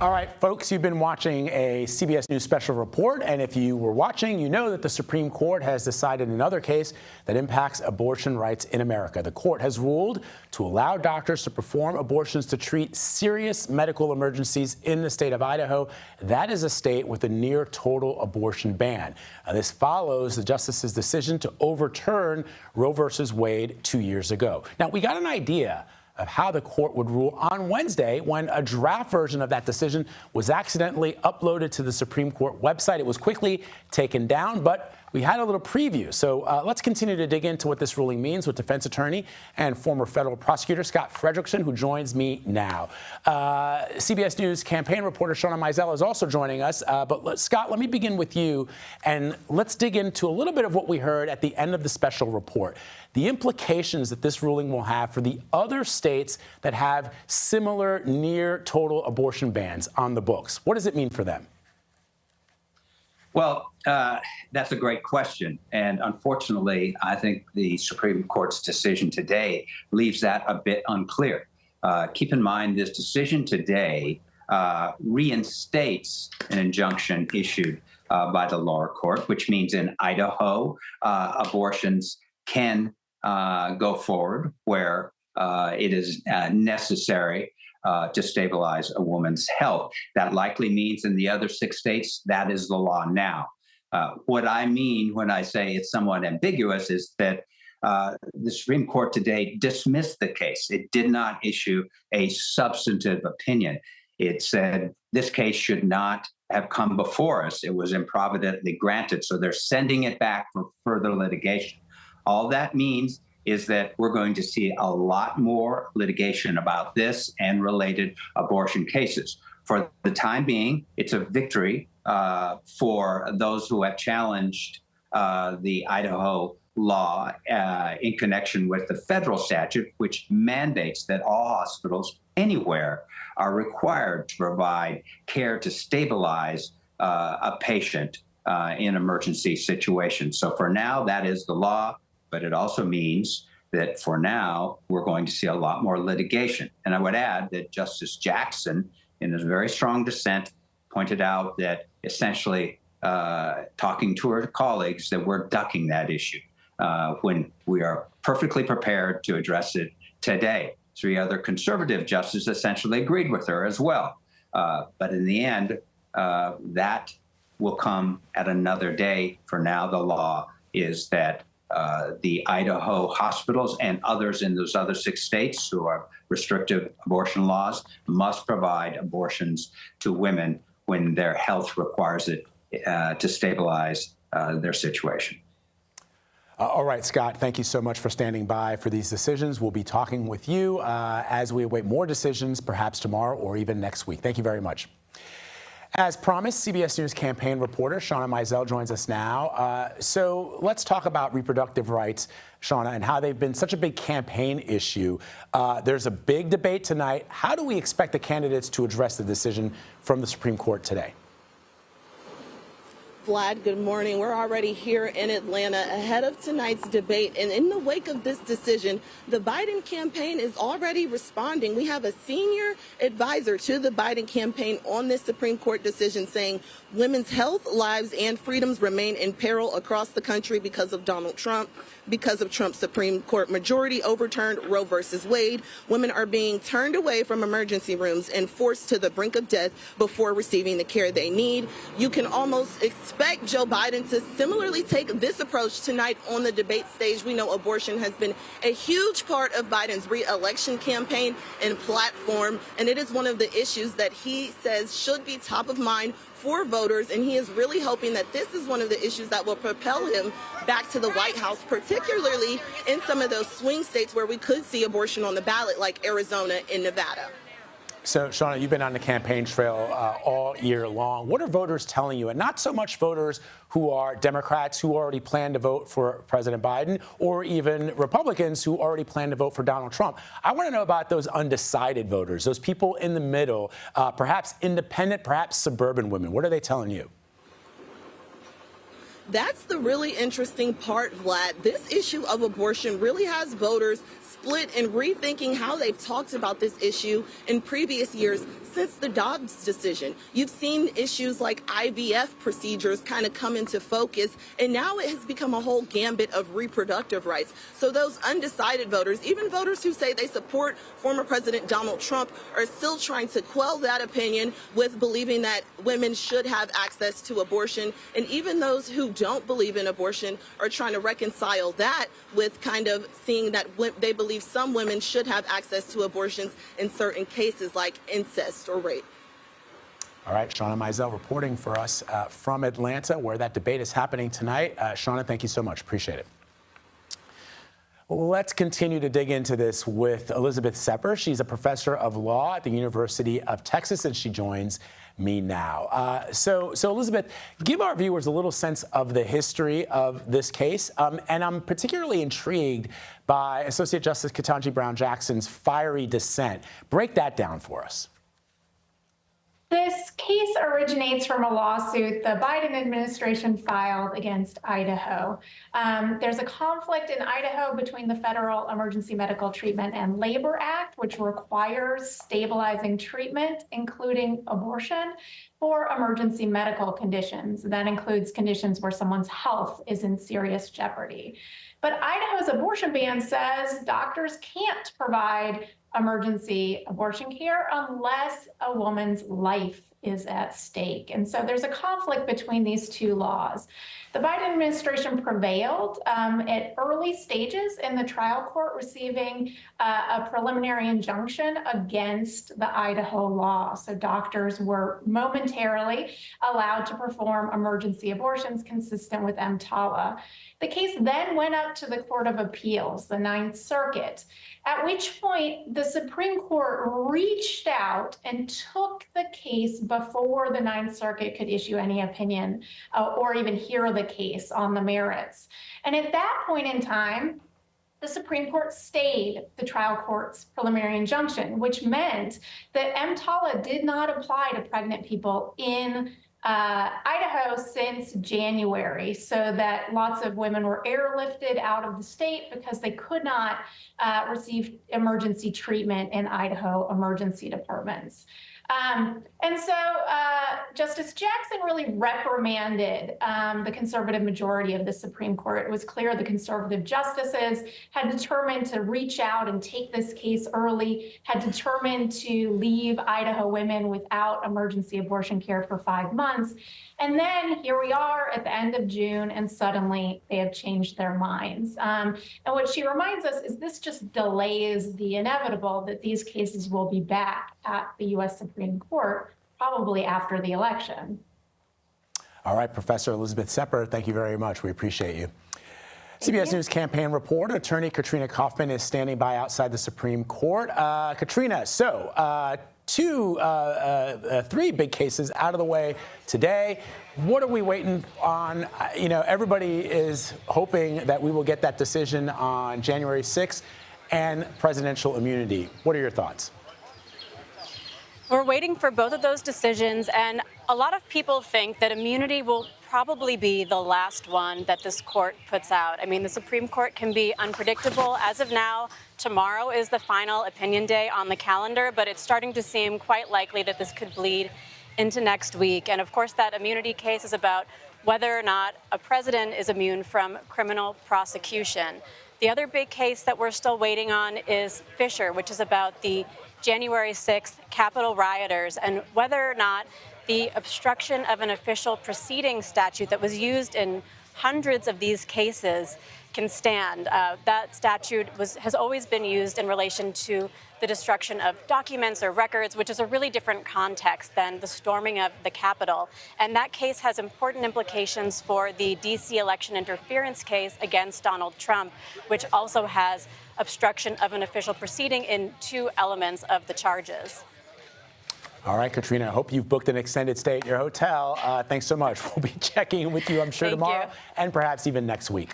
All right, folks, you've been watching a CBS News special report, and if you were watching, you know that the Supreme Court has decided another case that impacts abortion rights in America. The court has ruled to allow doctors to perform abortions to treat serious medical emergencies in the state of Idaho. That is a state with a near total abortion ban. This follows the justice's decision to overturn Roe versus Wade 2 years ago. Now, we got an idea of how the court would rule on Wednesday when a draft version of that decision was accidentally uploaded to the Supreme Court website. It was quickly taken down, but we had a little preview. So let's continue to dig into what this ruling means with defense attorney and former federal prosecutor Scott Fredericksen, who joins me now. CBS News campaign reporter Shawna Mizelle is also joining us. Scott, let me begin with you, and let's dig into a little bit of what we heard at the end of the special report. The implications that this ruling will have for the other states that have similar near total abortion bans on the books. What does it mean for them? Well, that's a great question. And unfortunately, I think the Supreme Court's decision today leaves that a bit unclear. Keep in mind, this decision today reinstates an injunction issued by the lower court, which means in Idaho, abortions can go forward where it is necessary to stabilize a woman's health. That likely means in the other 6 states, that is the law now. What I mean when I say it's somewhat ambiguous is that the Supreme Court today dismissed the case. It did not issue a substantive opinion. It said this case should not have come before us. It was improvidently granted, so they're sending it back for further litigation. All that means is that we're going to see a lot more litigation about this and related abortion cases. For the time being, it's a victory for those who have challenged the Idaho law in connection with the federal statute, which mandates that all hospitals anywhere are required to provide care to stabilize a patient in emergency situations. So for now, that is the law. But it also means that for now, we're going to see a lot more litigation. And I would add that Justice Jackson, in his very strong dissent, pointed out that essentially talking to her colleagues that we're ducking that issue when we are perfectly prepared to address it today. 3 other conservative justices essentially agreed with her as well. But in the end, that will come at another day. For now, the law is that the Idaho hospitals and others in those other 6 states who have restrictive abortion laws must provide abortions to women when their health requires it to stabilize their situation. All right, Scott, thank you so much for standing by for these decisions. We'll be talking with you as we await more decisions, perhaps tomorrow or even next week. Thank you very much. As promised, CBS News campaign reporter Shawna Mizelle joins us now. So let's talk about reproductive rights, Shawna, and how they've been such a big campaign issue. There's a big debate tonight. How do we expect the candidates to address the decision from the Supreme Court today? Vlad, good morning. We're already here in Atlanta ahead of tonight's debate. And in the wake of this decision, the Biden campaign is already responding. We have a senior advisor to the Biden campaign on this Supreme Court decision saying women's health, lives, and freedoms remain in peril across the country because of Donald Trump. Because of Trump's Supreme Court majority overturned Roe versus Wade, women are being turned away from emergency rooms and forced to the brink of death before receiving the care they need. You can almost expect Joe Biden to similarly take this approach tonight on the debate stage. We know abortion has been a huge part of Biden's re-election campaign and platform, and it is one of the issues that he says should be top of mind for voters, and he is really hoping that this is one of the issues that will propel him back to the White House, particularly in some of those swing states where we could see abortion on the ballot, like Arizona and Nevada. So, Shawna, you've been on the campaign trail all year long. What are voters telling you? And not so much voters who are Democrats who already plan to vote for President Biden, or even Republicans who already plan to vote for Donald Trump. I want to know about those undecided voters, those people in the middle, perhaps independent, perhaps suburban women. What are they telling you? That's the really interesting part, Vlad. This issue of abortion really has voters split and rethinking how they've talked about this issue in previous years. since the Dobbs decision. You've seen issues like IVF procedures kind of come into focus, and now it has become a whole gambit of reproductive rights. So those undecided voters, even voters who say they support former President Donald Trump, are still trying to quell that opinion with believing that women should have access to abortion. And even those who don't believe in abortion are trying to reconcile that with kind of seeing that they believe some women should have access to abortions in certain cases like incest or rape. All right, Shawna Mizelle reporting for us from Atlanta, where that debate is happening tonight. Shawna, thank you so much. Appreciate it. Well, let's continue to dig into this with Elizabeth Sepper. She's a professor of law at the University of Texas, and she joins me now. So Elizabeth, give our viewers a little sense of the history of this case. And I'm particularly intrigued by Associate Justice Ketanji Brown Jackson's fiery dissent. Break that down for us. This case originates from a lawsuit the Biden administration filed against Idaho. There's a conflict in Idaho between the Federal Emergency Medical Treatment and Labor Act, which requires stabilizing treatment, including abortion, for emergency medical conditions. That includes conditions where someone's health is in serious jeopardy. But Idaho's abortion ban says doctors can't provide emergency abortion care unless a woman's life is at stake. And so there's a conflict between these two laws. The Biden administration prevailed at early stages in the trial court, receiving a preliminary injunction against the Idaho law. So doctors were momentarily allowed to perform emergency abortions consistent with EMTALA. The case then went up to the Court of Appeals, the Ninth Circuit, at which point the Supreme Court reached out and took the case before the Ninth Circuit could issue any opinion or even hear the case on the merits. And at that point in time, the Supreme Court stayed the trial court's preliminary injunction, which meant that EMTALA did not apply to pregnant people in Idaho since January, so that lots of women were airlifted out of the state because they could not receive emergency treatment in Idaho emergency departments. And so Justice Jackson really reprimanded the conservative majority of the Supreme Court. It was clear the conservative justices had determined to reach out and take this case early, had determined to leave Idaho women without emergency abortion care for 5 months. And then here we are at the end of June, and suddenly they have changed their minds. And what she reminds us is this just delays the inevitable, that these cases will be back at the U.S. Supreme Court probably after the election. All right, Professor Elizabeth Sepper, thank you very much. We appreciate you. CBS News campaign reporter, attorney Katrina Kaufman is standing by outside the Supreme Court. Katrina, so three big cases out of the way today. What are we waiting on? You know, everybody is hoping that we will get that decision on January 6th and presidential immunity. What are your thoughts? We're waiting for both of those decisions, and a lot of people think that immunity will probably be the last one that this court puts out. I mean, the Supreme Court can be unpredictable. As of now, tomorrow is the final opinion day on the calendar, but it's starting to seem quite likely that this could bleed into next week. And of course, that immunity case is about whether or not a president is immune from criminal prosecution. The other big case that we're still waiting on is Fisher, which is about the January 6th Capitol rioters and whether or not the obstruction of an official proceeding statute that was used in hundreds of these cases can stand. That statute has always been used in relation to the destruction of documents or records, which is a really different context than the storming of the Capitol. And that case has important implications for the D.C. election interference case against Donald Trump, which also has obstruction of an official proceeding in 2 elements of the charges. All right, Katrina, I hope you've booked an extended stay at your hotel. Thanks so much. We'll be checking in with you, I'm sure, tomorrow and perhaps even next week.